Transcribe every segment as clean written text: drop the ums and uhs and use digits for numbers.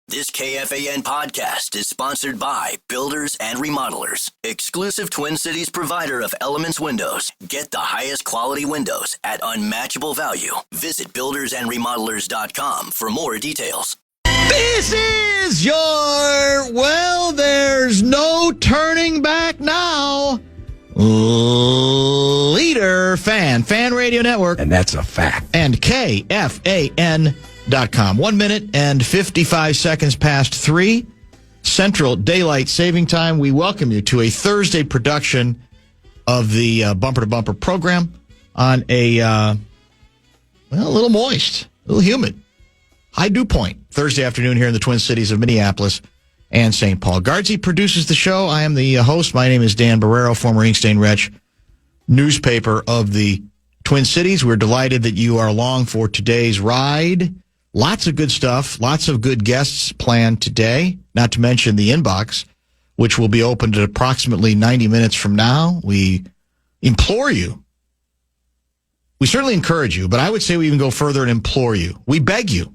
This KFAN podcast is sponsored by Builders and Remodelers, exclusive Twin Cities provider of Elements Windows. Get the highest quality windows at unmatchable value. Visit buildersandremodelers.com for more details. This is your, well, there's no turning back now, leader fan radio network. And that's a fact. And KFAN.com. 1 minute and 55 seconds past 3 Central Daylight Saving Time. We welcome you to a Thursday production of the Bumper to Bumper program on a little moist, a little humid high dew point Thursday afternoon here in the Twin Cities of Minneapolis and St. Paul. Guardsy produces the show. I am the host. My name is Dan Barreiro, former Inkstein Wretch newspaper of the Twin Cities. We're delighted that you are along for today's ride. Lots of good stuff, lots of good guests planned today, not to mention the inbox, which will be opened at approximately 90 minutes from now. We implore you. We certainly encourage you, but I would say we even go further and implore you. We beg you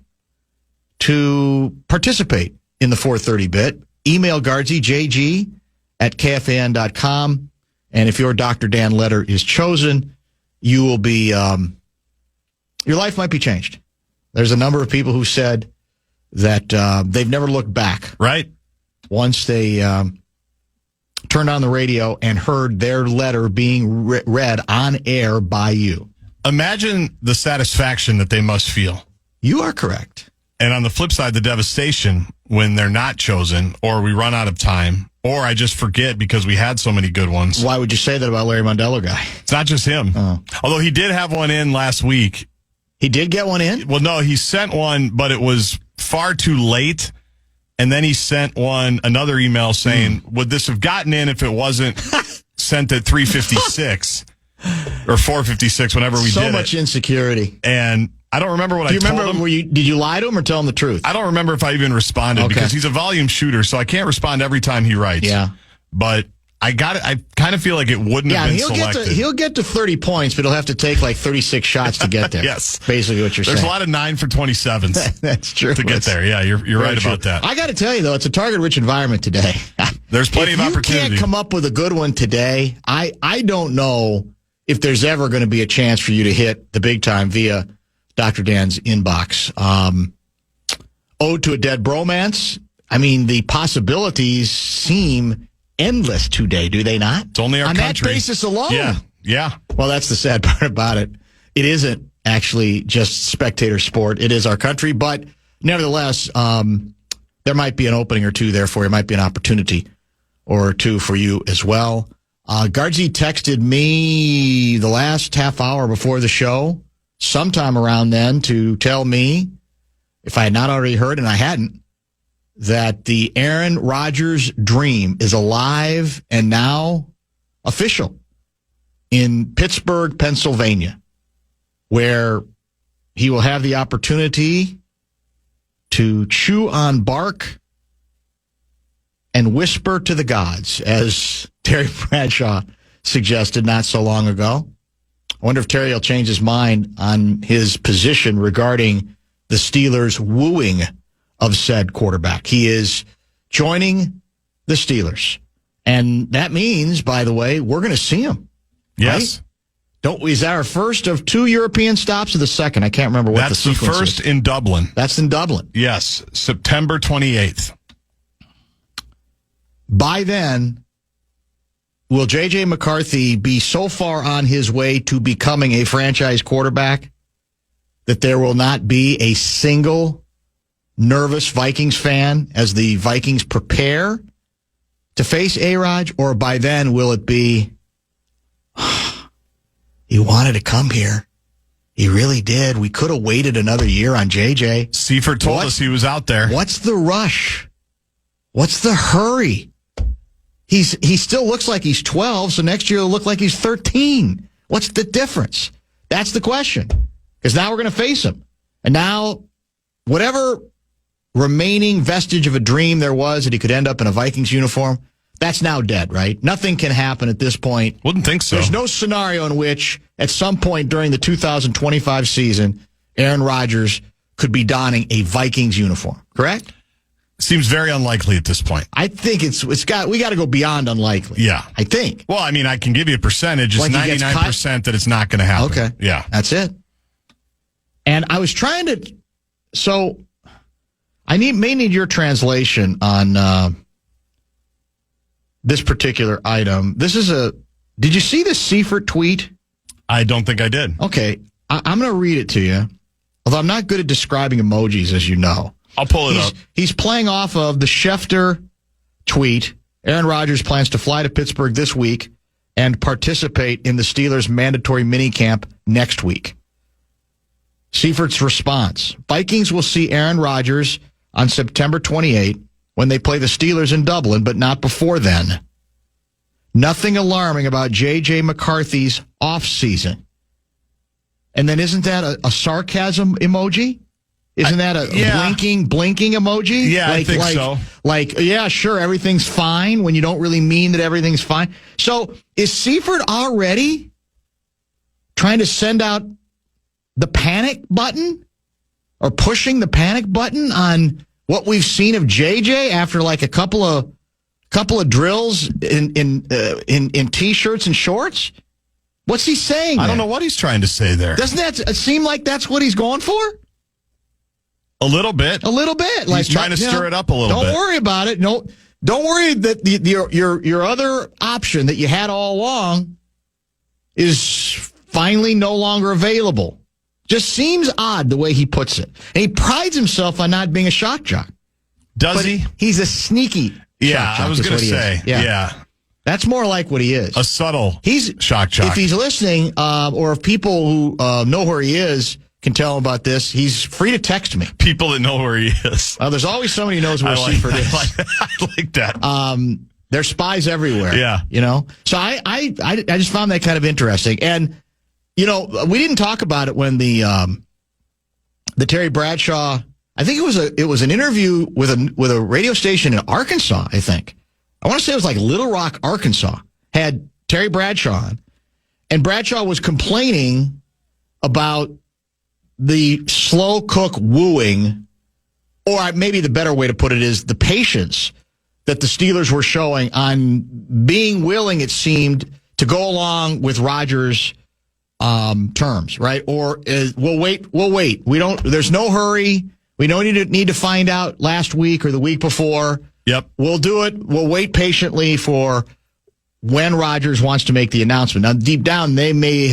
to participate in the 4:30 bit. Email Guardsy, JG, at KFAN.com. And if your Dr. Dan letter is chosen, you will be, your life might be changed. There's a number of people who said that they've never looked back. Right. Once they turned on the radio and heard their letter being read on air by you. Imagine the satisfaction that they must feel. You are correct. And on the flip side, the devastation when they're not chosen, or we run out of time, or I just forget because we had so many good ones. Why would you say that about Larry Mondello guy? It's not just him. Oh. Although he did have one in last week. He did get one in? Well, no, he sent one, but it was far too late. And then he sent another email saying, would this have gotten in if it wasn't sent at 3:56 or 4:56, whenever we did it? So much insecurity. And I don't remember what I told him. Did you lie to him or tell him the truth? I don't remember if I even responded because he's a volume shooter, so I can't respond every time he writes. Yeah. But I kind of feel like it wouldn't have been selected. He'll get to 30 points, but he'll have to take like 36 shots to get there. Yes. Basically what you're saying. There's a lot of 9 for 27s. That's true. To get there. Yeah, you're right about that. I got to tell you, though, it's a target-rich environment today. There's plenty of opportunity. If you can't come up with a good one today, I don't know if there's ever going to be a chance for you to hit the big time via Dr. Dan's inbox. Ode to a Dead Bromance. I mean, the possibilities seem endless today, do they not? It's only our country. On that basis alone. Yeah. Well, that's the sad part about it. It isn't actually just spectator sport. It is our country. But nevertheless, there might be an opening or two there for you. Might be an opportunity or two for you as well. Guardsy texted me the last half hour before the show, sometime around then, to tell me, if I had not already heard, and I hadn't, that the Aaron Rodgers dream is alive and now official in Pittsburgh, Pennsylvania, where he will have the opportunity to chew on bark and whisper to the gods, as Terry Bradshaw suggested not so long ago. I wonder if Terry will change his mind on his position regarding the Steelers wooing of said quarterback. He is joining the Steelers. And that means, by the way, we're going to see him. Yes. Right? Is that our first of 2 European stops or the second? I can't remember what the sequence is. That's the first in Dublin. That's in Dublin. Yes, September 28th. By then, will J.J. McCarthy be so far on his way to becoming a franchise quarterback that there will not be a single nervous Vikings fan as the Vikings prepare to face A-Rod? Or by then, will it be, he wanted to come here. He really did. We could have waited another year on J.J. Seifert told us he was out there. What's the rush? What's the hurry? He still looks like he's 12, so next year he'll look like he's 13. What's the difference? That's the question. Because now we're going to face him. And now, whatever remaining vestige of a dream there was that he could end up in a Vikings uniform, that's now dead, right? Nothing can happen at this point. Wouldn't think so. There's no scenario in which, at some point during the 2025 season, Aaron Rodgers could be donning a Vikings uniform, correct? Seems very unlikely at this point. I think we got to go beyond unlikely. Yeah. I think. Well, I mean, I can give you a percentage. It's 99% that it's not going to happen. Okay. Yeah. That's it. And I was trying to, so I may need your translation on this particular item. This is did you see the Seifert tweet? I don't think I did. Okay. I'm going to read it to you. Although I'm not good at describing emojis, as you know. I'll pull it up. He's playing off of the Schefter tweet. Aaron Rodgers plans to fly to Pittsburgh this week and participate in the Steelers' mandatory minicamp next week. Seifert's response: Vikings will see Aaron Rodgers on September 28 when they play the Steelers in Dublin, but not before then. Nothing alarming about J.J. McCarthy's offseason. And then isn't that a sarcasm emoji? Isn't that a blinking emoji? Yeah, I think so. Like, yeah, sure, everything's fine when you don't really mean that everything's fine. So is Seifert already trying to send out the panic button or pushing the panic button on what we've seen of JJ after like a couple of drills in T-shirts and shorts? What's he saying? I don't know what he's trying to say there. Doesn't that seem like that's what he's going for? A little bit. Like he's trying to stir it up a little bit. Don't worry about it. No, don't worry that your other option that you had all along is finally no longer available. Just seems odd the way he puts it. And he prides himself on not being a shock jock. Does he? He's a sneaky shock jock. I was going to say. Yeah. That's more like what he is. A subtle shock jock. If he's listening, or if people who know where he is can tell him about this, he's free to text me. People that know where he is. There's always somebody who knows where Seifert is. I like that. There's spies everywhere. Yeah. You know? So I just found that kind of interesting. And, you know, we didn't talk about it when the Terry Bradshaw, I think it was an interview with a radio station in Arkansas, I think. I want to say it was like Little Rock, Arkansas, had Terry Bradshaw on. And Bradshaw was complaining about the slow cook wooing, or maybe the better way to put it is the patience that the Steelers were showing on being willing, it seemed, to go along with Rodgers' terms, right? Or we'll wait. There's no hurry. We don't need to find out last week or the week before. Yep. We'll do it. We'll wait patiently for when Rodgers wants to make the announcement. Now, deep down, they may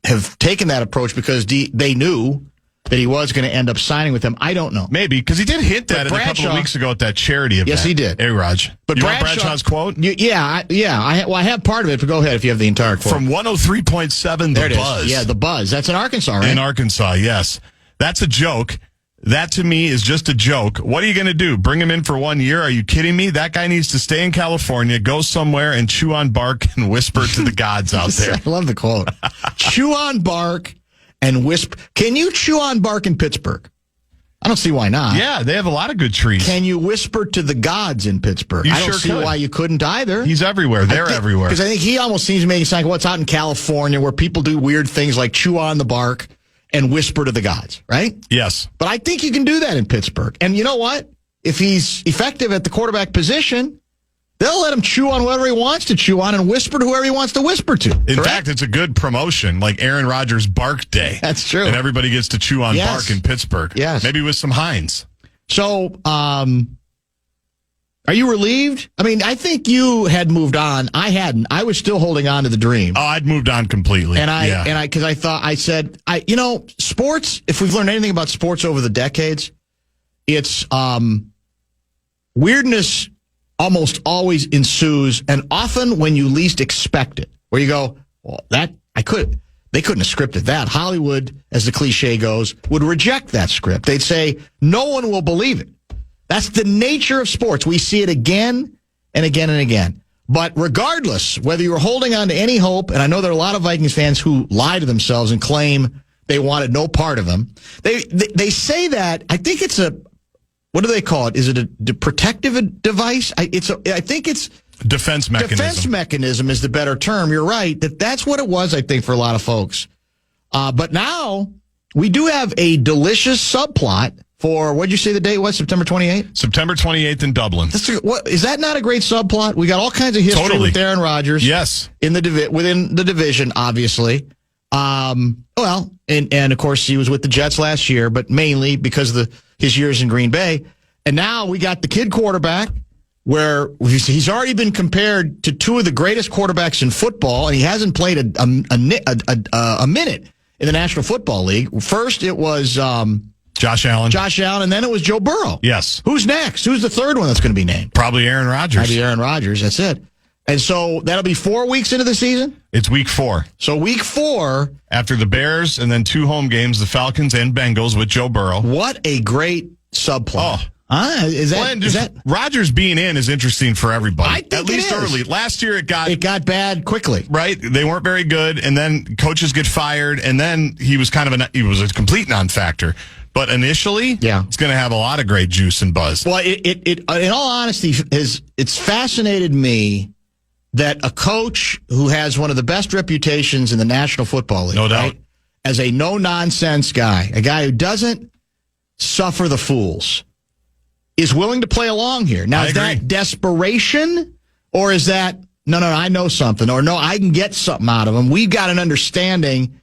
have taken that approach because they knew that he was going to end up signing with them. I don't know. Maybe, because he did hit that a couple of weeks ago at that charity event. Yes, he did. Hey, Raj. But you want Bradshaw's quote? I have part of it, but go ahead if you have the entire quote. From 103.7, The Buzz. Yeah, The Buzz. That's in Arkansas, right? In Arkansas, yes. That's a joke. That, to me, is just a joke. What are you going to do? Bring him in for 1 year? Are you kidding me? That guy needs to stay in California, go somewhere, and chew on bark and whisper to the gods out there. I love the quote. Chew on bark and whisper. Can you chew on bark in Pittsburgh? I don't see why not. Yeah, they have a lot of good trees. Can you whisper to the gods in Pittsburgh? I don't see why you couldn't either. He's everywhere. They're everywhere. Because I think he almost seems to make it sound like what's out in California where people do weird things like chew on the bark and whisper to the gods, right? Yes. But I think you can do that in Pittsburgh. And you know what? If he's effective at the quarterback position, they'll let him chew on whatever he wants to chew on and whisper to whoever he wants to whisper to. In fact, it's a good promotion, like Aaron Rodgers' Bark Day. That's true. And everybody gets to chew on bark in Pittsburgh. Yes. Maybe with some Heinz. So, are you relieved? I mean, I think you had moved on. I hadn't. I was still holding on to the dream. Oh, I'd moved on completely. Because I said, sports, if we've learned anything about sports over the decades, it's weirdness almost always ensues, and often when you least expect it, where you go, well, they couldn't have scripted that. Hollywood, as the cliche goes, would reject that script. They'd say, no one will believe it. That's the nature of sports. We see it again and again and again. But regardless, whether you're holding on to any hope, and I know there are a lot of Vikings fans who lie to themselves and claim they wanted no part of them. They say that, I think it's what do they call it? Is it a protective device? I think it's defense mechanism. Defense mechanism is the better term. You're right. That's what it was, I think, for a lot of folks. But now we do have a delicious subplot for, what'd you say the date was? September 28th? September 28th in Dublin. Is that not a great subplot? We got all kinds of history with Aaron Rodgers. Yes. Within the division, obviously. And of course, he was with the Jets last year, but mainly because of his years in Green Bay. And now we got the kid quarterback, where he's already been compared to two of the greatest quarterbacks in football, and he hasn't played a minute in the National Football League. First, it was Josh Allen, and then it was Joe Burrow. Yes. Who's next? Who's the third one that's going to be named? Probably Aaron Rodgers. That's it. And so that'll be 4 weeks into the season? It's week 4. So week 4. After the Bears and then 2 home games, the Falcons and Bengals with Joe Burrow. What a great subplot. Is that Rodgers being in is interesting for everybody. I think at least early. Last year it got bad quickly. Right? They weren't very good, and then coaches get fired, and then he was he was a complete non-factor. But initially, it's going to have a lot of great juice and buzz. Well, it in all honesty, it's fascinated me that a coach who has one of the best reputations in the National Football League, no doubt, as a no-nonsense guy, a guy who doesn't suffer the fools, is willing to play along here. Now, is that desperation, or is that, no, I know something, or no, I can get something out of him. We've got an understanding,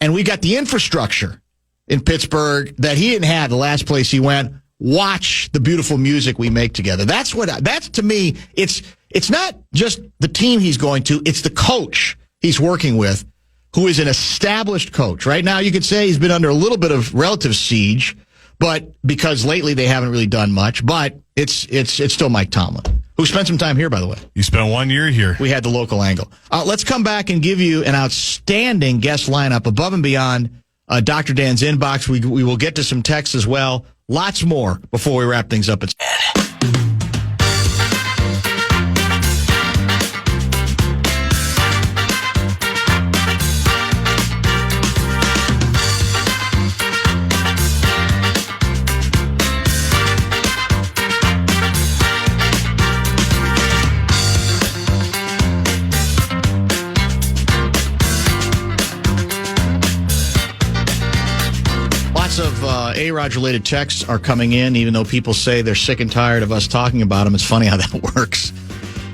and we got the infrastructure in Pittsburgh that he didn't have the last place he went. Watch the beautiful music we make together. That's to me, it's not just the team he's going to, it's the coach he's working with, who is an established coach. Right now, you could say he's been under a little bit of relative siege, but because lately they haven't really done much. But it's still Mike Tomlin, who spent some time here, by the way. You spent 1 year here. We had the local angle. Let's come back and give you an outstanding guest lineup above and beyond Dr. Dan's inbox. We will get to some texts as well. Lots more before we wrap things up. Of A-Rod-related texts are coming in, even though people say they're sick and tired of us talking about them. It's funny how that works.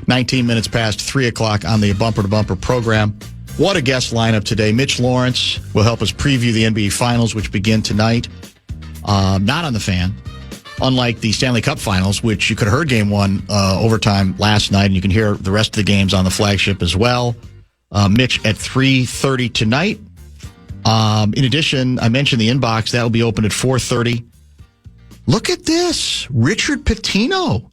19 minutes past 3 o'clock on the Bumper to Bumper program. What a guest lineup today. Mitch Lawrence will help us preview the NBA Finals, which begin tonight. Not on the fan. Unlike the Stanley Cup Finals, which you could have heard Game 1 overtime last night, and you can hear the rest of the games on the flagship as well. Mitch at 3:30 tonight. In addition, I mentioned the inbox. That will be open at 4:30. Look at this. Richard Pitino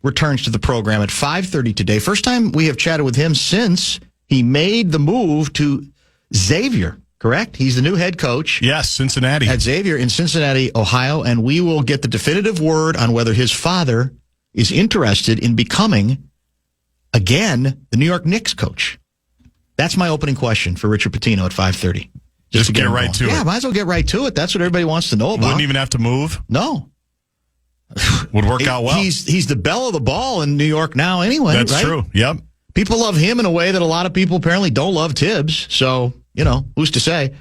returns to the program at 5:30 today. First time we have chatted with him since he made the move to Xavier, correct? He's the new head coach. Yes, Cincinnati. At Xavier in Cincinnati, Ohio, and we will get the definitive word on whether his father is interested in becoming, again, the New York Knicks coach. That's my opening question for Richard Pitino at 5:30. Just get right to it. Yeah, might as well get right to it. That's what everybody wants to know about. Wouldn't even have to move? No. Would work out well. He's the belle of the ball in New York now anyway, That's right? true. Yep. People love him in a way that a lot of people apparently don't love Thibs. So, who's to say?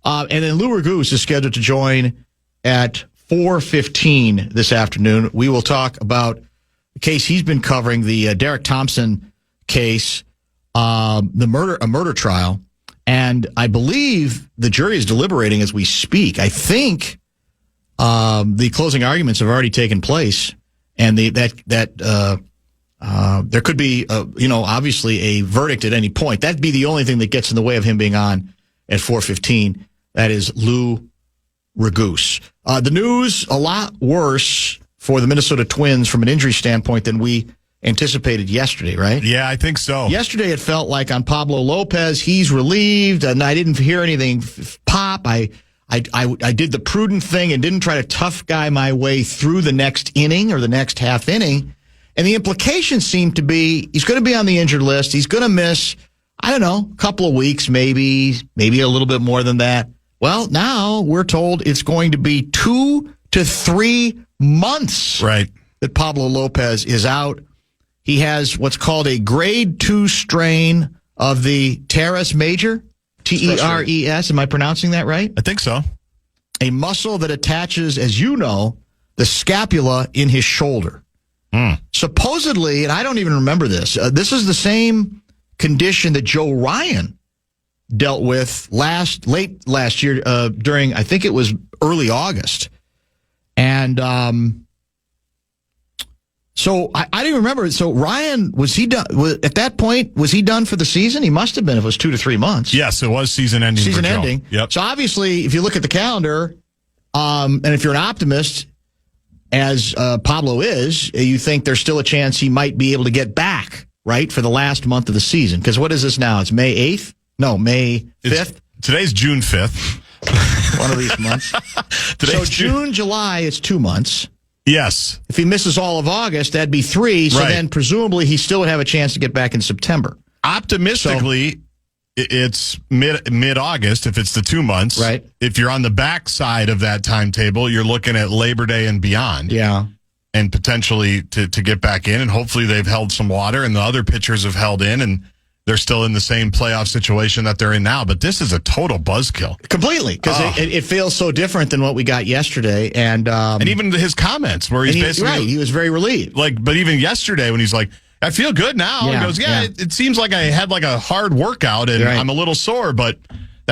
And then Lou Ragoose is scheduled to join at 4:15 this afternoon. We will talk about the case he's been covering, the Derek Thompson case, a murder trial. And I believe the jury is deliberating as we speak. I think the closing arguments have already taken place, and there could be, obviously a verdict at any point. That'd be the only thing that gets in the way of him being on at 4:15. That is Lou Ragoose. The news a lot worse for the Minnesota Twins from an injury standpoint than we anticipated yesterday, right? Yeah, I think so. Yesterday it felt like on Pablo Lopez, he's relieved, and I didn't hear anything pop. I did the prudent thing and didn't try to tough guy my way through the next inning or the next half inning. And the implication seemed to be he's going to be on the injured list. He's going to miss, I don't know, a couple of weeks, maybe a little bit more than that. Well, now we're told it's going to be 2 to 3 months that Pablo Lopez is out. He has what's called a grade 2 strain of the teres major, T-E-R-E-S. Am I pronouncing that right? I think so. a muscle that attaches, as you know, the scapula in his shoulder. Supposedly, and I don't even remember this, this is the same condition that Joe Ryan dealt with late last year during, I think it was early August. And so I didn't remember. So Ryan, was he done at that point? Was he done for the season? He must have been if it was 2 to 3 months. Yes, it was season ending. Season ending. Yep. So obviously, if you look at the calendar, and if you're an optimist, as Pablo is, you think there's still a chance he might be able to get back, right, for the last month of the season. Because what is this now? It's May 8th? No, May 5th? Today's June 5th. One of these months. So June, July, it's 2 months. Yes. If he misses all of August, that'd be 3. So then presumably he still would have a chance to get back in September. Optimistically, it's mid-August if it's the 2 months. Right. If you're on the back side of that timetable, you're looking at Labor Day and beyond. Yeah. And potentially to get back in, and hopefully they've held some water, and the other pitchers have held in, and they're still in the same playoff situation that they're in now. But this is a total buzzkill. Completely, because it feels so different than what we got yesterday. And even his comments where he's basically... Right, he was very relieved. But even yesterday when he's like, I feel good now. Yeah, he goes, it seems like I had like a hard workout, and I'm a little sore, but...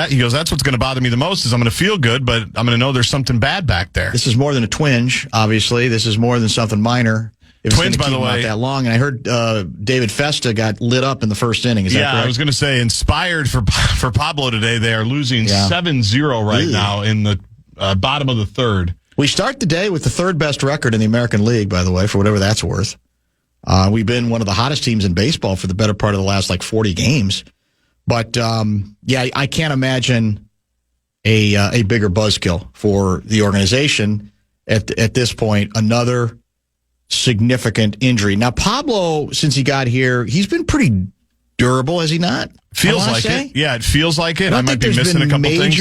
He goes, that's what's going to bother me the most is I'm going to feel good, but I'm going to know there's something bad back there. This is more than a twinge, obviously. This is more than something minor. Twins, by the way. Not that long. And I heard David Festa got lit up in the first inning. Is that correct? I was going to say, inspired for Pablo today. They are losing 7-0 right now in the bottom of the third. We start the day with the third best record in the American League, by the way, for whatever that's worth. We've been one of the hottest teams in baseball for the better part of the last 40 games. But, I can't imagine a bigger buzzkill for the organization at this point. Another significant injury. Now, Pablo, since he got here, he's been pretty durable, has he not? Feels like it. Yeah, it feels like it. I might be missing a couple things.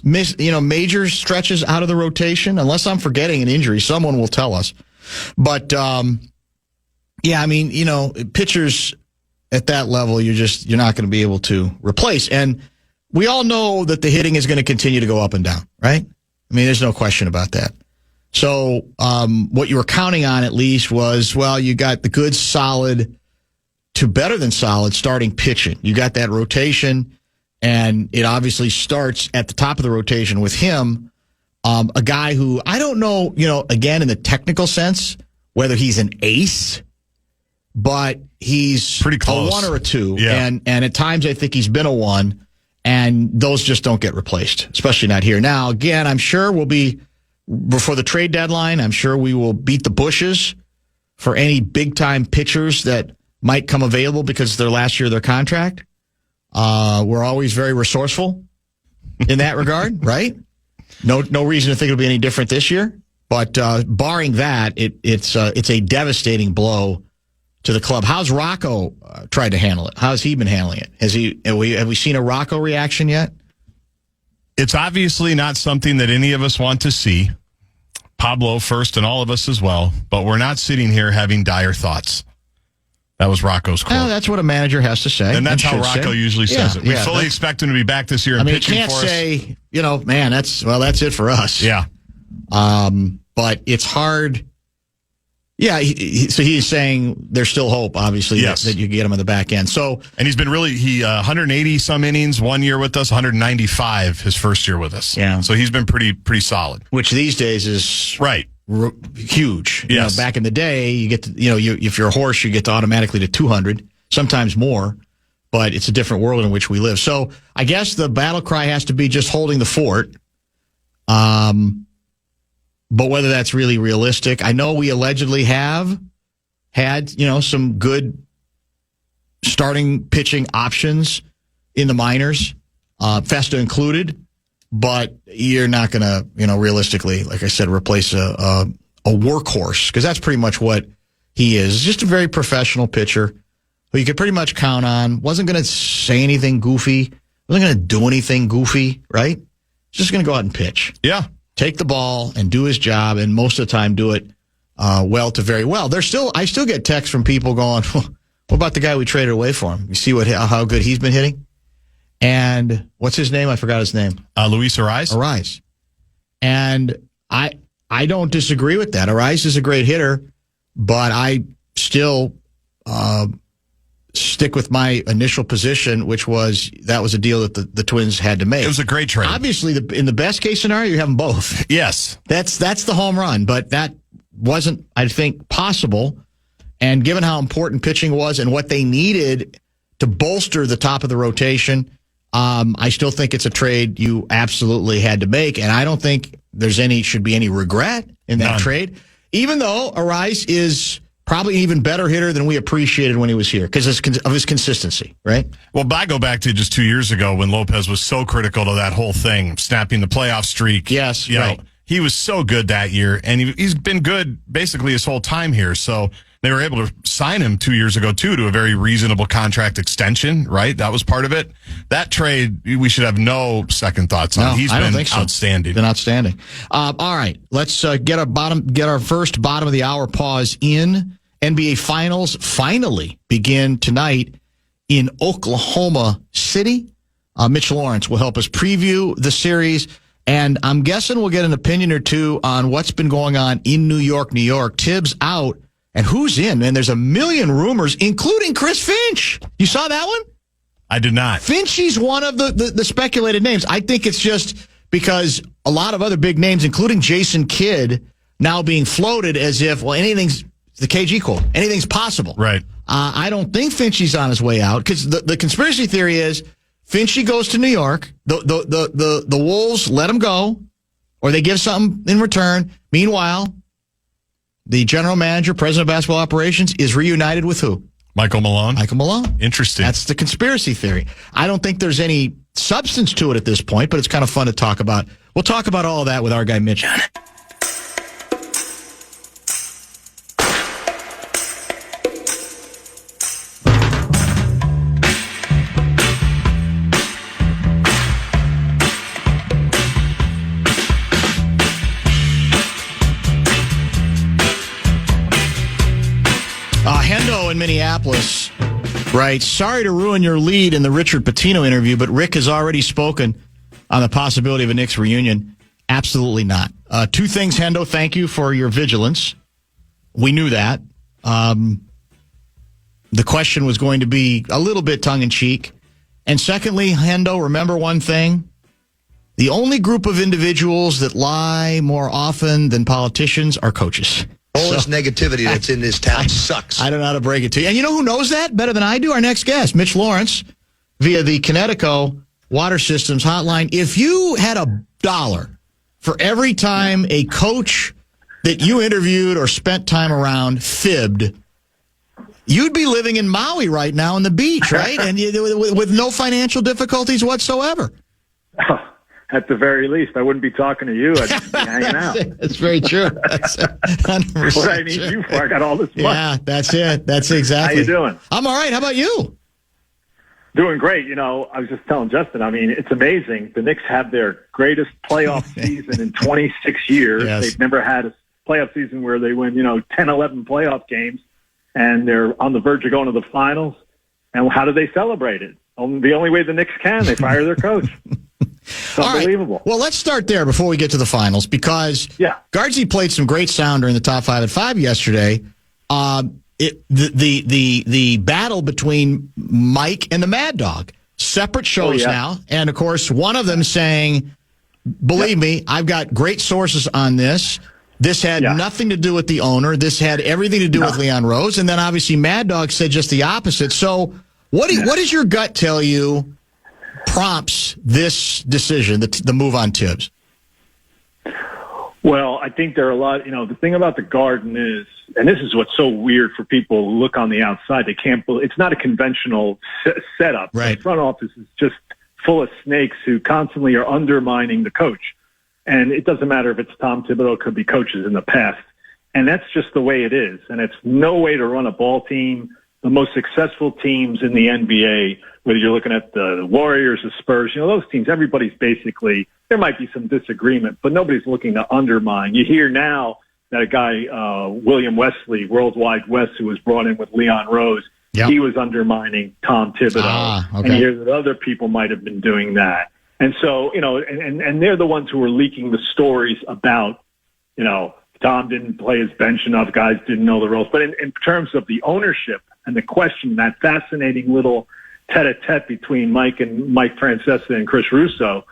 Major stretches out of the rotation, unless I'm forgetting an injury. Someone will tell us. But, pitchers at that level, you're not going to be able to replace. And we all know that the hitting is going to continue to go up and down, right? I mean, there's no question about that. So what you were counting on at least was, you got the good, solid to better than solid starting pitching. You got that rotation, and it obviously starts at the top of the rotation with him, a guy who I don't know, again, in the technical sense, whether he's an ace, but he's pretty close. A 1 or a 2. Yeah. And at times I think he's been a 1, and those just don't get replaced, especially not here. Now, again, I'm sure we'll be, before the trade deadline, I'm sure we will beat the bushes for any big-time pitchers that might come available because it's their last year of their contract. We're always very resourceful in that regard, right? No reason to think it'll be any different this year. But barring that, it's a devastating blow to the club. How's Rocco tried to handle it? How's he been handling it? Have we seen a Rocco reaction yet? It's obviously not something that any of us want to see. Pablo first and all of us as well. But we're not sitting here having dire thoughts. That was Rocco's quote. Well, that's what a manager has to say. And that's how Rocco usually says it. We fully expect him to be back this year and pitching for us. He can't say, man, that's it for us. Yeah. But it's hard. Yeah, so he's saying there's still hope, obviously, that you get him on the back end. So, and he's been 180 some innings 1 year with us, 195 his first year with us. Yeah. So he's been pretty solid. Which these days is huge. Yes. Back in the day, you get to, if you're a horse, you get to automatically to 200, sometimes more. But it's a different world in which we live. So I guess the battle cry has to be just holding the fort. But whether that's really realistic, I know we allegedly have had, some good starting pitching options in the minors, Festa included, but you're not going to, realistically, like I said, replace a workhorse, because that's pretty much what he is. Just a very professional pitcher who you could pretty much count on. Wasn't going to say anything goofy. Wasn't going to do anything goofy, right? Just going to go out and pitch. Yeah. Take the ball and do his job, and most of the time do it well to very well. I still get texts from people going, "What about the guy we traded away for him? You see how good he's been hitting?" And what's his name? I forgot his name. Luis Ariz. Ariz. And I don't disagree with that. Ariz is a great hitter, but I still stick with my initial position, which was that was a deal that the Twins had to make. It was a great trade. Obviously, in the best case scenario, you have them both. Yes. That's the home run, but that wasn't, I think, possible. And given how important pitching was and what they needed to bolster the top of the rotation, I still think it's a trade you absolutely had to make. And I don't think should be any regret in that trade, even though Ariz is probably an even better hitter than we appreciated when he was here because of his consistency, right? Well, I go back to just 2 years ago when Lopez was so critical to that whole thing, snapping the playoff streak. Yes, right. He was so good that year, and he's been good basically his whole time here. So they were able to sign him 2 years ago, too, to a very reasonable contract extension, right? That was part of it. That trade, we should have no second thoughts on. No, He's I don't been think so. outstanding. Been outstanding. All right, let's get our first bottom of the hour pause in. NBA Finals finally begin tonight in Oklahoma City. Mitch Lawrence will help us preview the series, and I'm guessing we'll get an opinion or two on what's been going on in New York. Thibs out, and who's in? And there's a million rumors, including Chris Finch. You saw that one? I did not. Finchie's one of the speculated names. I think it's just because a lot of other big names, including Jason Kidd, now being floated as if, well, anything's the KG quote. Anything's possible. Right. I don't think Finchie's on his way out because the conspiracy theory is Finchie goes to New York. The Wolves let him go, or they give something in return. Meanwhile, the general manager, president of basketball operations, is reunited with who? Michael Malone. Interesting. That's the conspiracy theory. I don't think there's any substance to it at this point, but it's kind of fun to talk about. We'll talk about all of that with our guy Mitch. Hendo in Minneapolis writes, sorry to ruin your lead in the Richard Pitino interview, but Rick has already spoken on the possibility of a Knicks reunion. Absolutely not. Two things, Hendo. Thank you for your vigilance. We knew that. The question was going to be a little bit tongue-in-cheek. And secondly, Hendo, remember one thing. The only group of individuals that lie more often than politicians are coaches. All this negativity that's in this town sucks. I don't know how to break it to you. And you know who knows that better than I do? Our next guest, Mitch Lawrence, via the Connecticut Water Systems hotline. If you had $1 for every time a coach that you interviewed or spent time around fibbed, you'd be living in Maui right now on the beach, right? And with no financial difficulties whatsoever. At the very least, I wouldn't be talking to you. I'd be hanging out. That's very true. That's 100% what I need you for. I got all this money. Yeah, that's it. That's exactly. How you doing? I'm all right. How about you? Doing great. You know, I was just telling Justin, I mean, it's amazing. The Knicks have their greatest playoff season in 26 years. Yes. They've never had a playoff season where they win, 10, 11 playoff games, and they're on the verge of going to the finals. And how do they celebrate it? The only way the Knicks can, they fire their coach. It's unbelievable. Right. Well, let's start there before we get to the finals because Guardsy played some great sound during the top 5 at 5 yesterday. The battle between Mike and the Mad Dog, separate shows now, and of course one of them saying, "Believe me, I've got great sources on this. This had nothing to do with the owner. This had everything to do with Leon Rose." And then obviously Mad Dog said just the opposite. So what does your gut tell you prompts this decision, the move on Thibs? Well, I think there are a lot, the thing about the Garden is, and this is what's so weird for people who look on the outside, they can't believe, it's not a conventional setup. Right. The front office is just full of snakes who constantly are undermining the coach. And it doesn't matter if it's Tom Thibodeau, it could be coaches in the past. And that's just the way it is. And it's no way to run a ball team. The most successful teams in the NBA, whether you're looking at the Warriors, the Spurs, those teams, everybody's basically, there might be some disagreement, but nobody's looking to undermine. You hear now that a guy, William Wesley, Worldwide West, who was brought in with Leon Rose, he was undermining Tom Thibodeau. Okay. And you hear that other people might have been doing that. And so, and they're the ones who were leaking the stories about, Tom didn't play his bench enough, guys didn't know the rules. But in terms of the ownership and the question, that fascinating little tete-a-tete between Mike Francesa and Chris Russo,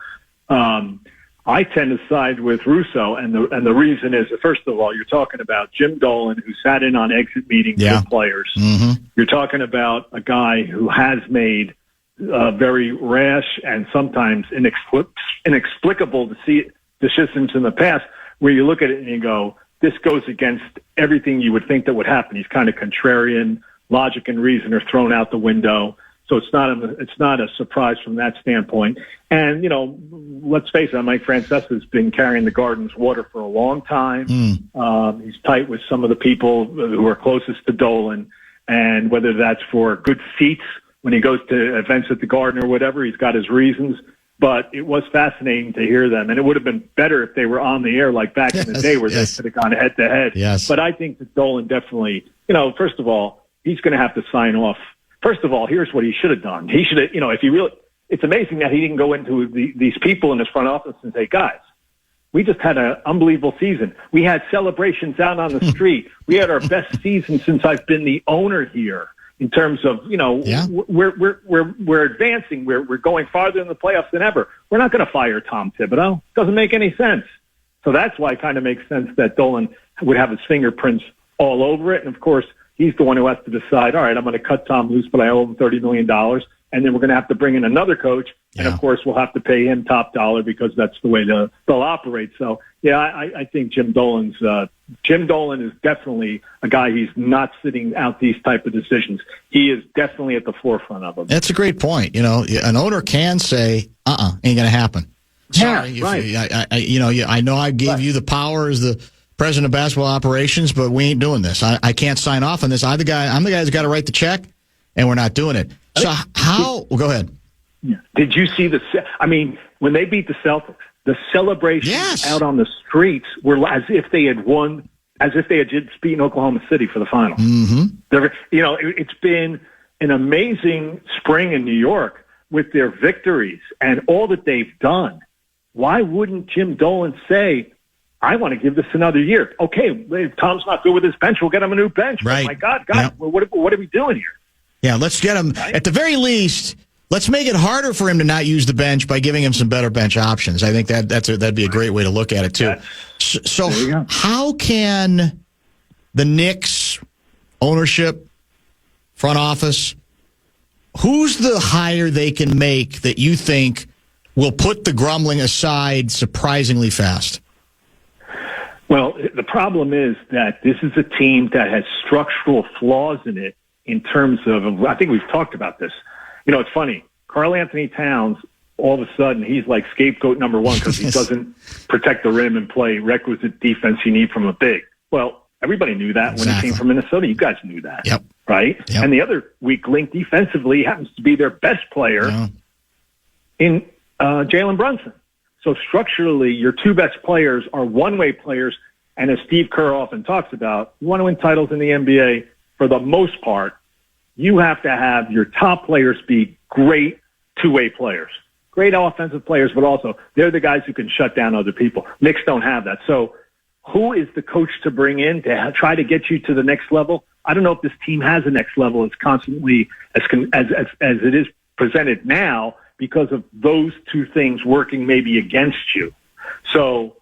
I tend to side with Russo, and the reason is, first of all, you're talking about Jim Dolan, who sat in on exit meetings with players. Mm-hmm. You're talking about a guy who has made very rash and sometimes inexplicable decisions in the past, where you look at it and you go, this goes against everything you would think that would happen. He's kind of contrarian. Logic and reason are thrown out the window. So it's not a surprise from that standpoint. And, let's face it, Mike Francesa has been carrying the Garden's water for a long time. He's tight with some of the people who are closest to Dolan. And whether that's for good seats when he goes to events at the Garden or whatever, he's got his reasons. But it was fascinating to hear them. And it would have been better if they were on the air like back in the day where they could have gone head to head. Yes. But I think that Dolan definitely, first of all, he's going to have to sign off. First of all, here's what he should have done. He should have, if he really, it's amazing that he didn't go into these people in his front office and say, guys, we just had an unbelievable season. We had celebrations out on the street. We had our best season since I've been the owner here. In terms of, we're advancing. We're going farther in the playoffs than ever. We're not going to fire Tom Thibodeau. Doesn't make any sense. So that's why it kind of makes sense that Dolan would have his fingerprints all over it. And of course, he's the one who has to decide, all right, I'm going to cut Tom loose, but I owe him $30 million. And then we're going to have to bring in another coach. And of course, we'll have to pay him top dollar because that's the way they'll operate. So I think Jim Dolan is definitely a guy. He's not sitting out these type of decisions. He is definitely at the forefront of them. That's a great point. An owner can say, ain't going to happen. Sorry. Yeah, right. I know I gave you the power as the president of basketball operations, but we ain't doing this. I can't sign off on this. I'm the guy who's got to write the check, and we're not doing it. So go ahead. Did you see when they beat the Celtics, the celebrations out on the streets were as if they had won, as if they had just beaten Oklahoma City for the final. Mm-hmm. It's been an amazing spring in New York with their victories and all that they've done. Why wouldn't Jim Dolan say, I want to give this another year? Okay, if Tom's not good with his bench, we'll get him a new bench. Right. Oh my God, what are we doing here? Yeah, let's get him, at the very least, let's make it harder for him to not use the bench by giving him some better bench options. I think that'd be a great way to look at it, too. So how can the Knicks ownership, front office, who's the hire they can make that you think will put the grumbling aside surprisingly fast? Well, the problem is that this is a team that has structural flaws in it in terms of, I think we've talked about this. It's funny. Karl Anthony Towns, all of a sudden, he's like scapegoat number one because he doesn't protect the rim and play requisite defense you need from a big. Well, everybody knew that when he came from Minnesota. You guys knew that, right? Yep. And the other weak link defensively happens to be their best player in Jalen Brunson. So structurally, your two best players are one-way players, and as Steve Kerr often talks about, you want to win titles in the NBA, for the most part, you have to have your top players be great two-way players, great offensive players, but also they're the guys who can shut down other people. Knicks don't have that. So who is the coach to bring in to try to get you to the next level? I don't know if this team has a next level as constantly as it is presented now because of those two things working maybe against you. So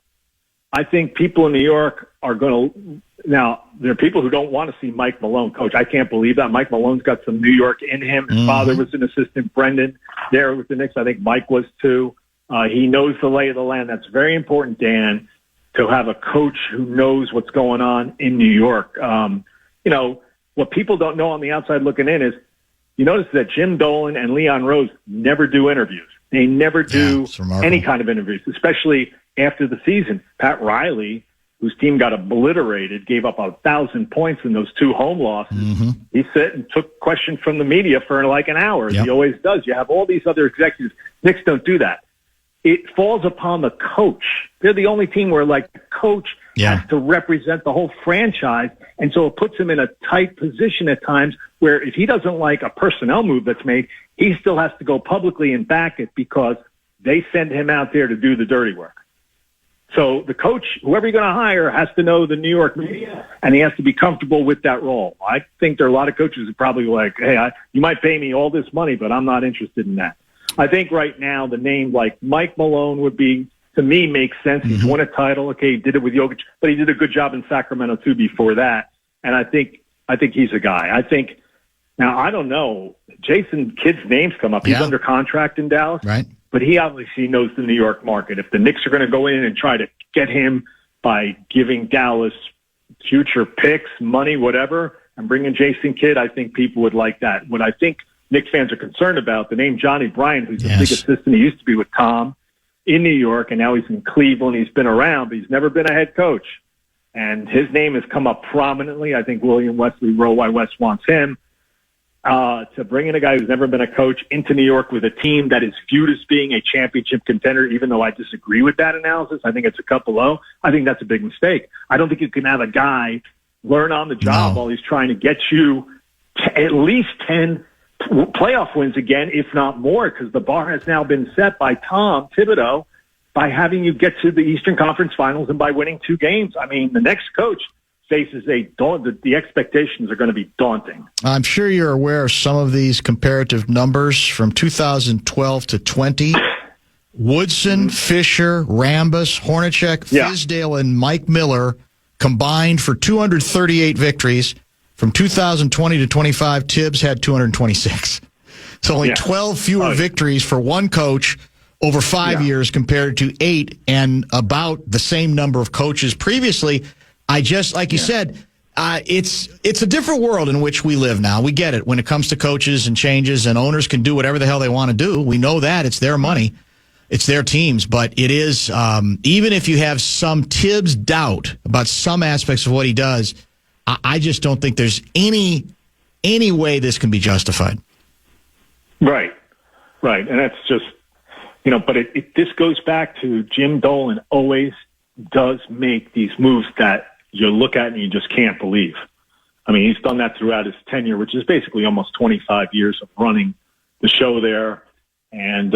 I think people in New York are going to – now, there are people who don't want to see Mike Malone coach. I can't believe that. Mike Malone's got some New York in him. His father was an assistant, Brendan, there with the Knicks. I think Mike was too. He knows the lay of the land. That's very important, Dan, to have a coach who knows what's going on in New York. What people don't know on the outside looking in is you notice that Jim Dolan and Leon Rose never do interviews. They never do any kind of interviews, especially after the season. Pat Riley, whose team got obliterated, gave up 1,000 points in those two home losses. He sat and took questions from the media for like an hour, as he always does. You have all these other executives. Knicks don't do that. It falls upon the coach. They're the only team where, like, the coach has to represent the whole franchise. And so it puts him in a tight position at times where if he doesn't like a personnel move that's made, he still has to go publicly and back it because they send him out there to do the dirty work. So the coach, whoever you're going to hire, has to know the New York media, and he has to be comfortable with that role. I think there are a lot of coaches who probably like, hey, you might pay me all this money, but I'm not interested in that. I think right now the name like Mike Malone would be, to me, makes sense. He's won a title. Okay, he did it with Jokic, but he did a good job in Sacramento too before that. And I think he's a guy. I think now I don't know. Jason Kidd's name's come up. He's under contract in Dallas, right? But he obviously knows the New York market. If the Knicks are going to go in and try to get him by giving Dallas future picks, money, whatever, and bringing Jason Kidd, I think people would like that. What I think Knicks fans are concerned about, the name Johnny Bryant, who's a big assistant. He used to be with Tom in New York, and now he's in Cleveland. He's been around, but he's never been a head coach. And his name has come up prominently. I think William Wesley Roe Why West wants him. To bring in a guy who's never been a coach into New York with a team that is viewed as being a championship contender, even though I disagree with that analysis. I think it's a cut below. I think that's a big mistake. I don't think you can have a guy learn on the job while he's trying to get you to at least 10 playoff wins again, if not more, because the bar has now been set by Tom Thibodeau by having you get to the Eastern Conference Finals and by winning 2 games. I mean, the next coach faces the expectations are going to be daunting. I'm sure you're aware of some of these comparative numbers from 2012 to 20. Woodson, Fisher, Rambus, Hornacek, Fizdale, and Mike Miller combined for 238 victories. From 2020 to 25, Thibs had 226. So only 12 fewer victories for one coach over 5 years compared to 8, and about the same number of coaches previously. I just, like you said, it's a different world in which we live now. We get it when it comes to coaches and changes, and owners can do whatever the hell they want to do. We know that. It's their money. It's their teams. But it is, even if you have some Thibs doubt about some aspects of what he does, I just don't think there's any way this can be justified. Right. And that's just, but this goes back to Jim Dolan always does make these moves that you look at and you just can't believe. I mean, he's done that throughout his tenure, which is basically almost 25 years of running the show there. And,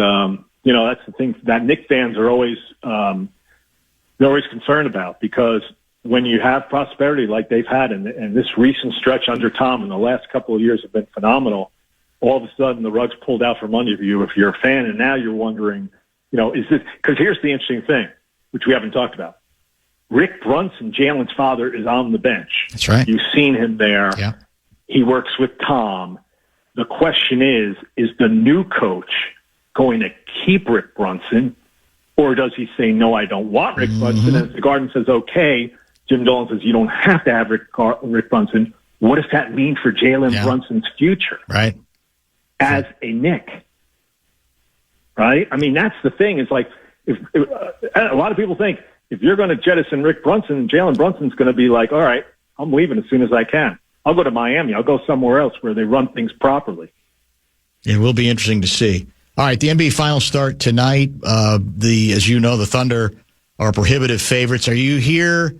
that's the thing that Knicks fans are always, they're always concerned about, because when you have prosperity like they've had, and this recent stretch under Tom in the last couple of years have been phenomenal, all of a sudden the rug's pulled out from under you if you're a fan, and now you're wondering, is this, because here's the interesting thing, which we haven't talked about. Rick Brunson, Jalen's father, is on the bench. That's right. You've seen him there. Yeah. He works with Tom. The question is the new coach going to keep Rick Brunson, or does he say, no, I don't want Rick Brunson? And if the Garden says, okay, Jim Dolan says, you don't have to have Rick Brunson. What does that mean for Jalen Brunson's future? Right. As a Knick. Right? I mean, that's the thing. It's like, if a lot of people think, if you're going to jettison Rick Brunson, Jalen Brunson's going to be like, all right, I'm leaving as soon as I can. I'll go to Miami. I'll go somewhere else where they run things properly. It will be interesting to see. All right, the NBA Finals start tonight. As you know, the Thunder are prohibitive favorites. Are you here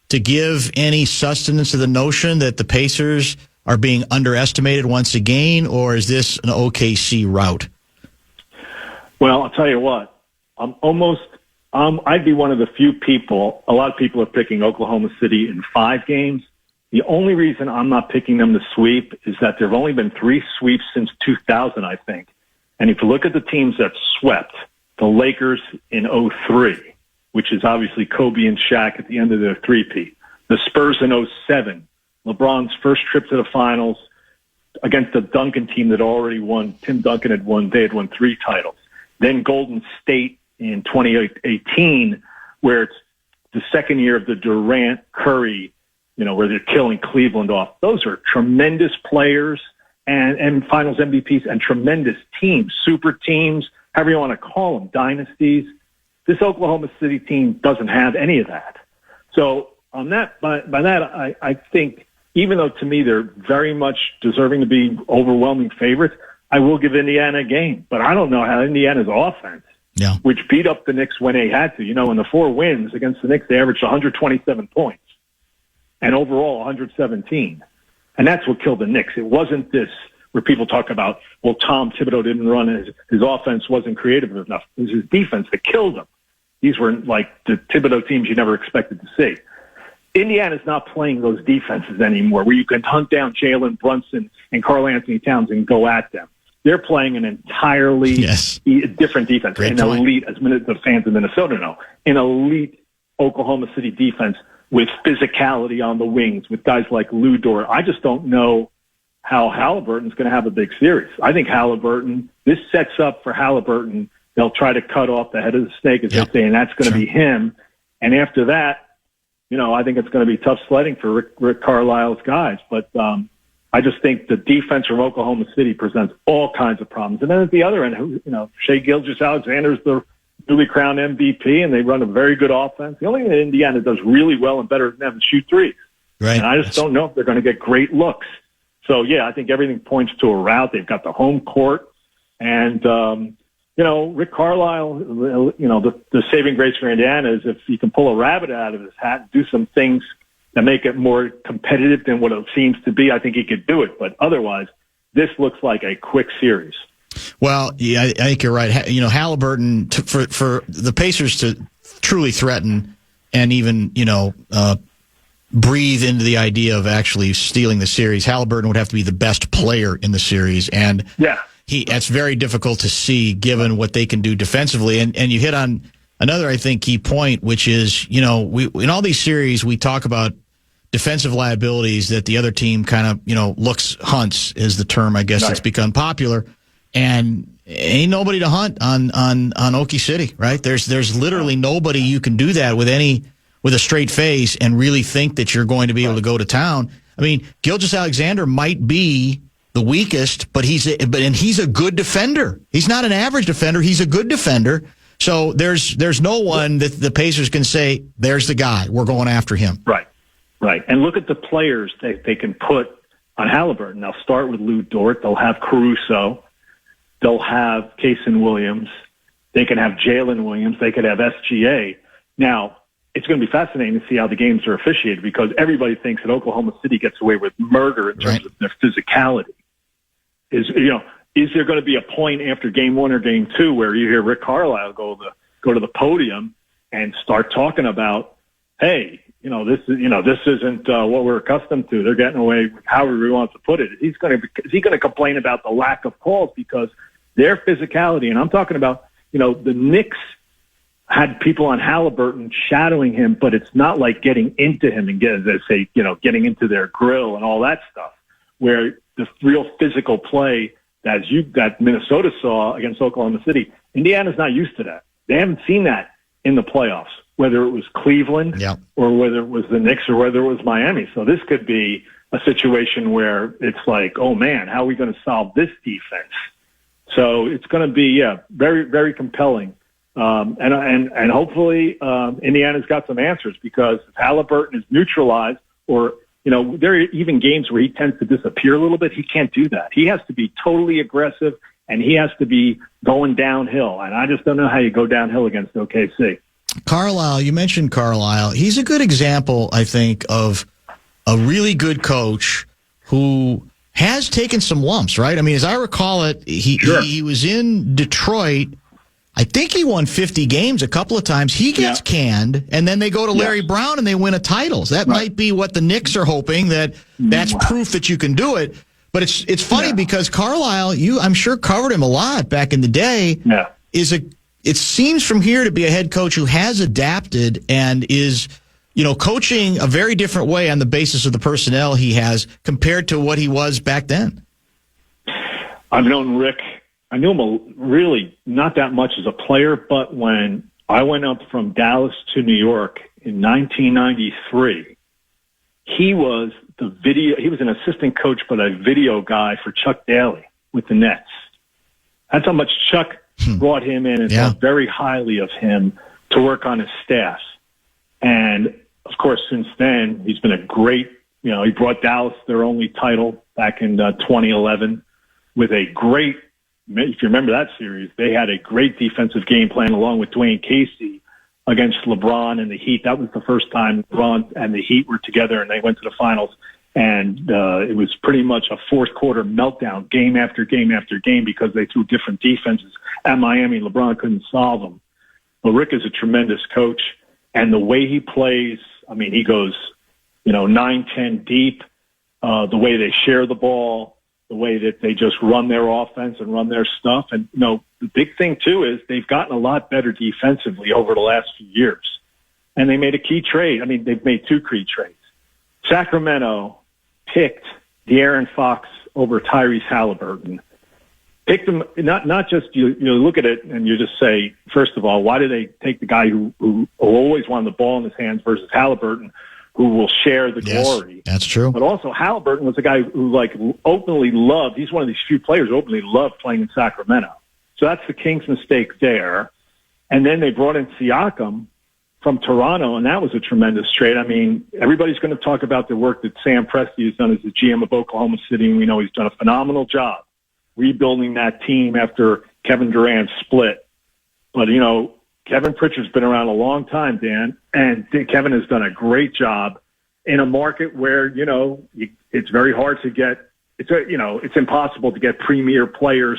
to give any sustenance to the notion that the Pacers are being underestimated once again, or is this an OKC rout? Well, I'll tell you what. I'd be one of the few people. A lot of people are picking Oklahoma City in 5 games. The only reason I'm not picking them to sweep is that there have only been 3 sweeps since 2000, I think. And if you look at the teams that swept, the Lakers in 2003, which is obviously Kobe and Shaq at the end of their three-peat, the Spurs in 2007, LeBron's first trip to the finals against the Duncan team that already won. Tim Duncan had won 3 titles. Then Golden State in 2018, where it's the second year of the Durant Curry, where they're killing Cleveland off. Those are tremendous players and finals MVPs and tremendous teams, super teams, however you want to call them, dynasties. This Oklahoma City team doesn't have any of that. So on that, by that, I think, even though to me they're very much deserving to be overwhelming favorites, I will give Indiana a game. But I don't know how Indiana's offense which beat up the Knicks when they had to. In the 4 wins against the Knicks, they averaged 127 points and overall 117. And that's what killed the Knicks. It wasn't this where people talk about, well, Tom Thibodeau didn't run his offense wasn't creative enough. It was his defense that killed him. These were like the Thibodeau teams you never expected to see. Indiana's not playing those defenses anymore where you can hunt down Jalen Brunson and Karl Anthony Towns and go at them. They're playing an entirely different defense. Great an point. Elite, as the fans of Minnesota know, an elite Oklahoma City defense with physicality on the wings, with guys like Lou Dort. I just don't know how Halliburton's going to have a big series. I think this sets up for Halliburton. They'll try to cut off the head of the snake, as they say, and that's going to be him. And after that, I think it's going to be tough sledding for Rick Carlisle's guys. But I just think the defense from Oklahoma City presents all kinds of problems. And then at the other end, Shai Gilgeous-Alexander's the newly crowned MVP, and they run a very good offense. The only thing that Indiana does really well and better than them is shoot threes. Right. And I just don't know if they're going to get great looks. So, I think everything points to a rout. They've got the home court. And, Rick Carlisle, the saving grace for Indiana is if he can pull a rabbit out of his hat and do some things that make it more competitive than what it seems to be, I think he could do it. But otherwise, this looks like a quick series. Well, I think you're right. Halliburton, for the Pacers to truly threaten and even, breathe into the idea of actually stealing the series, Halliburton would have to be the best player in the series. And that's very difficult to see given what they can do defensively. And you hit on another, I think, key point, which is, we in all these series, we talk about defensive liabilities that the other team kind of, hunts is the term, I guess, that's become popular. And ain't nobody to hunt on Okie City, right? There's literally nobody you can do that with a straight face and really think that you're going to be able to go to town. I mean, Gilgeous-Alexander might be the weakest, but he's a good defender. He's not an average defender. He's a good defender. So there's no one that the Pacers can say, there's the guy. We're going after him. Right. And look at the players they can put on Halliburton. They'll start with Lou Dort. They'll have Caruso. They'll have Kason Williams. They can have Jalen Williams. They could have SGA. Now, it's going to be fascinating to see how the games are officiated because everybody thinks that Oklahoma City gets away with murder in terms of their physicality. Is there going to be a point after game 1 or game 2 where you hear Rick Carlisle go to the podium and start talking about, hey, this isn't what we're accustomed to. They're getting away with however he wants to put it. Is he going to complain about the lack of calls because their physicality? And I'm talking about, the Knicks had people on Halliburton shadowing him, but it's not like getting into him and getting into their grill and all that stuff, where the real physical play that Minnesota saw against Oklahoma City, Indiana's not used to that. They haven't seen that in the playoffs, whether it was Cleveland or whether it was the Knicks or whether it was Miami. So this could be a situation where it's like, oh man, how are we going to solve this defense? So it's going to be, very, very compelling. And hopefully, Indiana's got some answers because if Halliburton is neutralized or, there are even games where he tends to disappear a little bit. He can't do that. He has to be totally aggressive and he has to be going downhill. And I just don't know how you go downhill against OKC. Carlisle, you mentioned Carlisle. He's a good example, I think, of a really good coach who has taken some lumps, right? I mean, as I recall it, he was in Detroit. I think he won 50 games a couple of times. He gets canned, and then they go to Larry Brown and they win a title. So that might be what the Knicks are hoping, that's proof that you can do it. But it's funny because Carlisle, I'm sure covered him a lot back in the day. Yeah. It seems from here to be a head coach who has adapted and is, coaching a very different way on the basis of the personnel he has compared to what he was back then. I've known Rick. I knew him really not that much as a player, but when I went up from Dallas to New York in 1993, he was an assistant coach, but a video guy for Chuck Daly with the Nets. That's how much Chuck brought him in and thought very highly of him to work on his staff. And of course, since then, he's been a great, he brought Dallas their only title back in 2011 with a great if you remember that series, they had a great defensive game plan along with Dwayne Casey against LeBron and the Heat. That was the first time LeBron and the Heat were together, and they went to the finals. And it was pretty much a fourth quarter meltdown, game after game after game, because they threw different defenses at Miami. LeBron couldn't solve them. But Rick is a tremendous coach, and the way he plays, I mean, he goes, 9-10 deep, the way they share the ball, the way that they just run their offense and run their stuff. And, the big thing, too, is they've gotten a lot better defensively over the last few years. And they made a key trade. I mean, they've made two key trades. Sacramento picked De'Aaron Fox over Tyrese Halliburton. Picked him, not just, you look at it and you just say, first of all, why did they take the guy who always wanted the ball in his hands versus Halliburton, who will share the glory? That's true. But also Halliburton was a guy who openly loved, he's one of these few players who openly loved playing in Sacramento. So that's the Kings' mistake there. And then they brought in Siakam from Toronto, and that was a tremendous trade. I mean, everybody's going to talk about the work that Sam Presti has done as the GM of Oklahoma City, and we know he's done a phenomenal job rebuilding that team after Kevin Durant split. But, Kevin Pritchard's been around a long time, Dan, and Kevin has done a great job in a market where, it's very hard to get, it's impossible to get premier players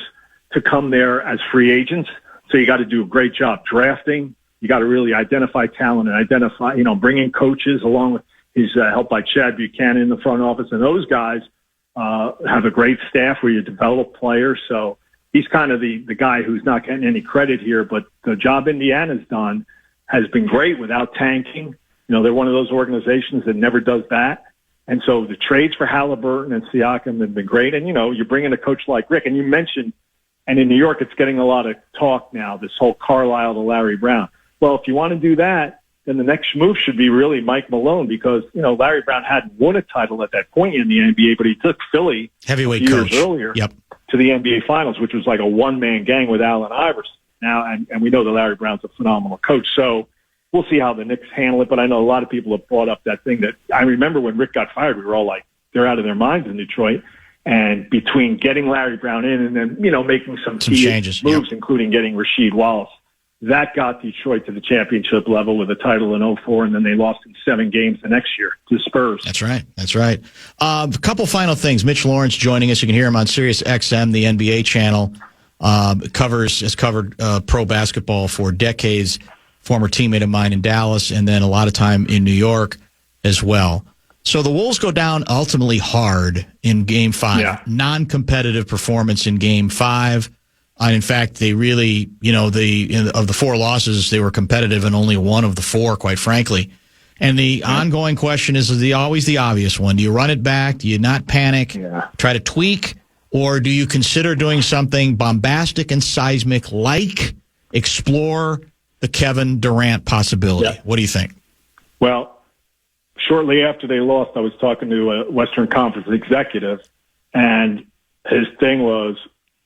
to come there as free agents. So you got to do a great job drafting. You got to really identify talent and identify, bring in coaches along with his help by Chad Buchanan in the front office. And those guys have a great staff where you develop players. So he's kind of the guy who's not getting any credit here. But the job Indiana's done has been great without tanking. They're one of those organizations that never does that. And so the trades for Halliburton and Siakam have been great. And, you bring in a coach like Rick, and you mentioned, and in New York, it's getting a lot of talk now, this whole Carlisle to Larry Brown. Well, if you want to do that, then the next move should be really Mike Malone, because, Larry Brown hadn't won a title at that point in the NBA, but he took Philly heavyweight years coach earlier to the NBA Finals, which was like a one-man gang with Allen Iverson. Now, and we know that Larry Brown's a phenomenal coach. So we'll see how the Knicks handle it. But I know a lot of people have brought up that thing that I remember when Rick got fired, we were all like, they're out of their minds in Detroit. And between getting Larry Brown in and then, making some key changes, moves, including getting Rasheed Wallace, that got Detroit to the championship level with a title in 2004, and then they lost in 7 games the next year to Spurs. That's right. A couple final things. Mitch Lawrence joining us. You can hear him on Sirius XM, the NBA channel. Has covered pro basketball for decades. Former teammate of mine in Dallas, and then a lot of time in New York as well. So the Wolves go down ultimately hard in Game 5. Yeah. Non-competitive performance in Game 5. And in fact, they really, of the 4 losses, they were competitive in only one of the 4, quite frankly. And the ongoing question is always the obvious one. Do you run it back? Do you not panic? Yeah. Try to tweak? Or do you consider doing something bombastic and seismic like explore the Kevin Durant possibility? Yeah. What do you think? Well, shortly after they lost, I was talking to a Western Conference executive, and his thing was,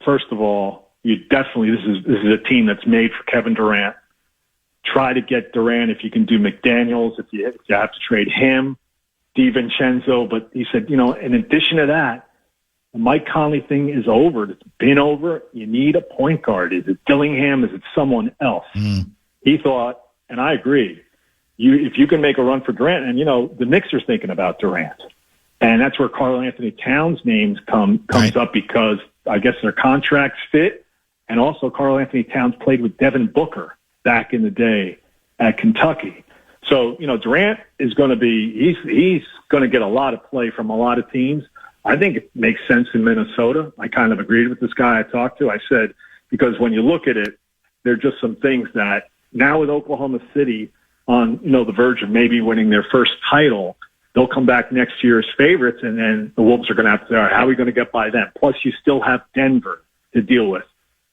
first of all, you definitely, this is a team that's made for Kevin Durant. Try to get Durant if you can do McDaniels, if you have to trade him, DiVincenzo. But he said, in addition to that, the Mike Conley thing is over. It's been over. You need a point guard. Is it Dillingham? Is it someone else? He thought, and I agree, if you can make a run for Durant, and, the Knicks are thinking about Durant. And that's where Karl Anthony Towns' names comes up, because I guess their contracts fit. And also Karl Anthony Towns played with Devin Booker back in the day at Kentucky. So, Durant is going to be, he's going to get a lot of play from a lot of teams. I think it makes sense in Minnesota. I kind of agreed with this guy I talked to. I said, because when you look at it, there are just some things that now with Oklahoma City on, the verge of maybe winning their first title, they'll come back next year as favorites, and then the Wolves are going to have to say, all right, how are we going to get by them? Plus, you still have Denver to deal with.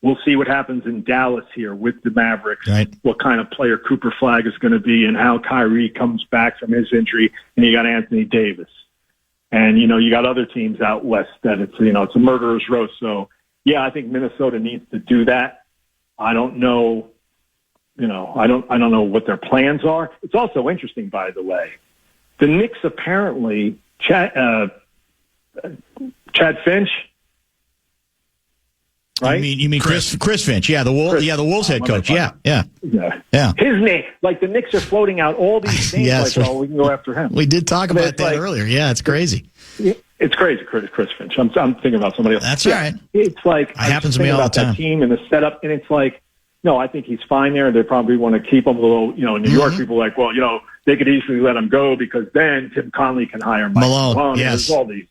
We'll see what happens in Dallas here with the Mavericks, right. What kind of player Cooper Flag is going to be, and how Kyrie comes back from his injury, and you got Anthony Davis. And, you got other teams out west that it's a murderer's row. So, yeah, I think Minnesota needs to do that. I don't know, I don't know what their plans are. It's also interesting, by the way. The Knicks apparently, Chad Finch, right? You mean Chris Finch? Yeah, the Wolves head coach. Yeah. His name, like the Knicks are floating out all these names. Yes, like, we can go after him. We did talk about that earlier. Yeah, it's crazy. It's crazy, Chris Finch. I'm thinking about somebody else. That's all right. It's like it happens to me all the time. That team and the setup, and it's like, no, I think he's fine there. They probably want to keep him a little. New York people are like, well, they could easily let him go because then Tim Conley can hire Mike Malone. Yes, there's all these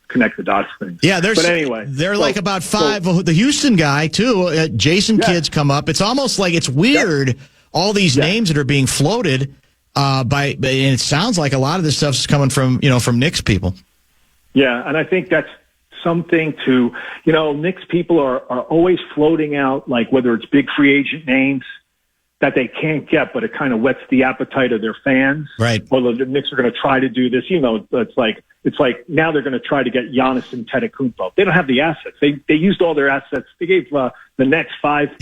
connect the dots things. Yeah, but anyway, they're like about five. The Houston guy too. Jason Kidd's come up. It's almost like it's weird. Yeah. All these names that are being floated and it sounds like a lot of this stuff is coming from Knicks people. Yeah, and I think that's something to, Knicks people are always floating out, like whether it's big free agent names that they can't get, but it kind of whets the appetite of their fans. Right. Well, the Knicks are going to try to do this. It's like now they're going to try to get Giannis and Antetokounmpo. They don't have the assets. They used all their assets. They gave the Nets 5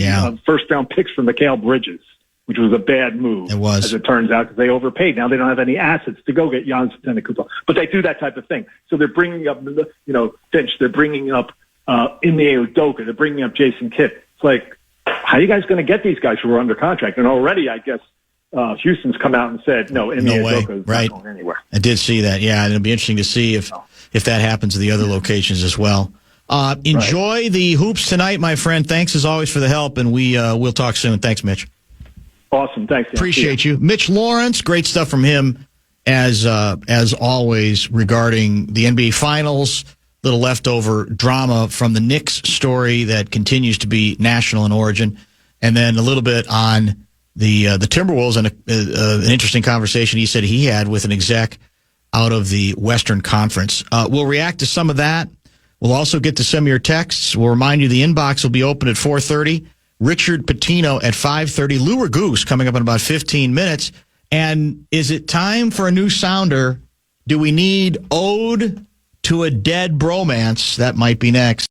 first-round picks for Mikal Bridges, which was a bad move. It was. As it turns out, because they overpaid. Now they don't have any assets to go get Giannis Antetokounmpo. But they do that type of thing. So they're bringing up, Finch. They're bringing up Ime Udoka. They're bringing up Jason Kidd. It's like, how are you guys going to get these guys who are under contract? And already, I guess, Houston's come out and said, no, Ime Udoka is not going anywhere. I did see that. Yeah, and it'll be interesting to see if that happens at the other locations as well. Enjoy the hoops tonight, my friend. Thanks as always for the help, and we'll talk soon. Thanks, Mitch. Awesome. Thanks, Dan. Appreciate you. Mitch Lawrence, great stuff from him as always regarding the NBA Finals. Little leftover drama from the Knicks story that continues to be national in origin. And then a little bit on the Timberwolves and an interesting conversation he said he had with an exec out of the Western Conference. We'll react to some of that. We'll also get to some of your texts. We'll remind you the inbox will be open at 4:30. Richard Pitino at 5:30. Lou Ragoose coming up in about 15 minutes. And is it time for a new sounder? Do we need Ode to a Dead Bromance? That might be next.